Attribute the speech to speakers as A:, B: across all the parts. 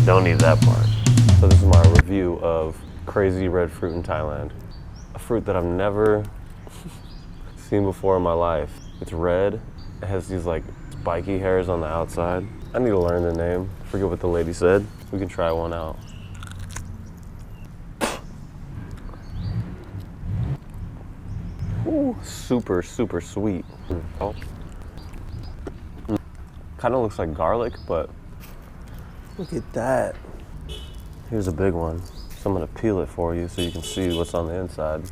A: don't need that part. So this is my review of crazy red fruit in Thailand. A fruit that I've never seen before in my life. It's red. It has these like spiky hairs on the outside. I need to learn the name. I forget what the lady said. We can try one out. Ooh, super, super sweet. Oh. Kind of looks like garlic, but look at that. Here's a big one. So I'm gonna peel it for you so you can see what's on the inside.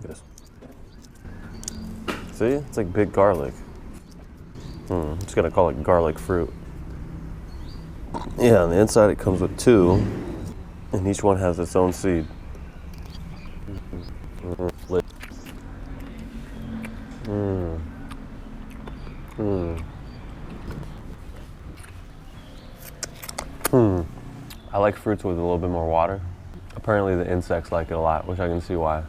A: Yes. See, it's like big garlic. I'm just gonna call it garlic fruit. Yeah, on the inside it comes with 2, and each one has its own seed. I like fruits with a little bit more water. Apparently the insects like it a lot, which I can see why.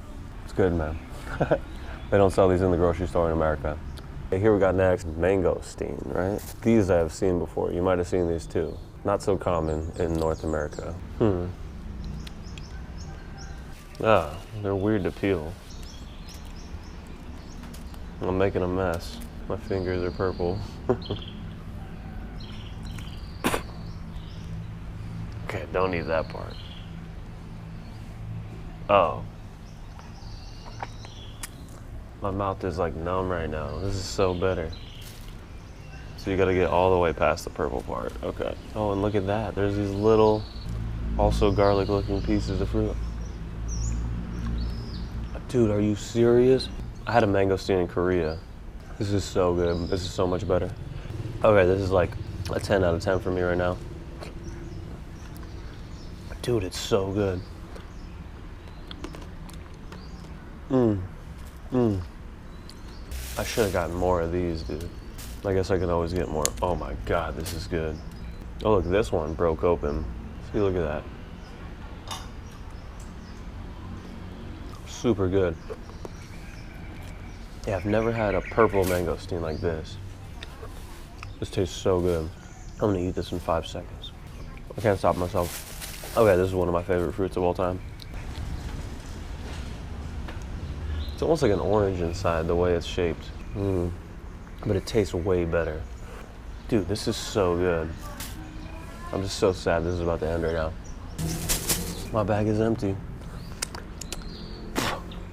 A: It's good, man. They don't sell these in the grocery store in America. Okay, here we got next, mangosteen, right? These I have seen before. You might have seen these too. Not so common in North America. Ah, they're weird to peel. I'm making a mess. My fingers are purple. Okay, don't need that part. Oh. My mouth is like numb right now. This is so bitter. So you gotta get all the way past the purple part. Okay. Oh, and look at that. There's these little, also garlic looking pieces of fruit. Dude, are you serious? I had a mangosteen in Korea. This is so good. This is so much better. Okay, this is like a 10 out of 10 for me right now. Dude, it's so good. I should have gotten more of these, dude. I guess I can always get more. Oh my God, this is good. Oh, look, this one broke open. See, look at that. Super good. Yeah, I've never had a purple mangosteen like this. This tastes so good. I'm gonna eat this in 5 seconds. I can't stop myself. Okay, this is one of my favorite fruits of all time. It's almost like an orange inside the way it's shaped. But it tastes way better. Dude, this is so good. I'm just so sad this is about to end right now. My bag is empty.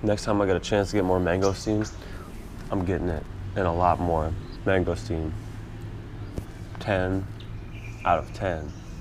A: Next time I get a chance to get more mangosteens, I'm getting it, and a lot more. Mangosteen. 10 out of 10.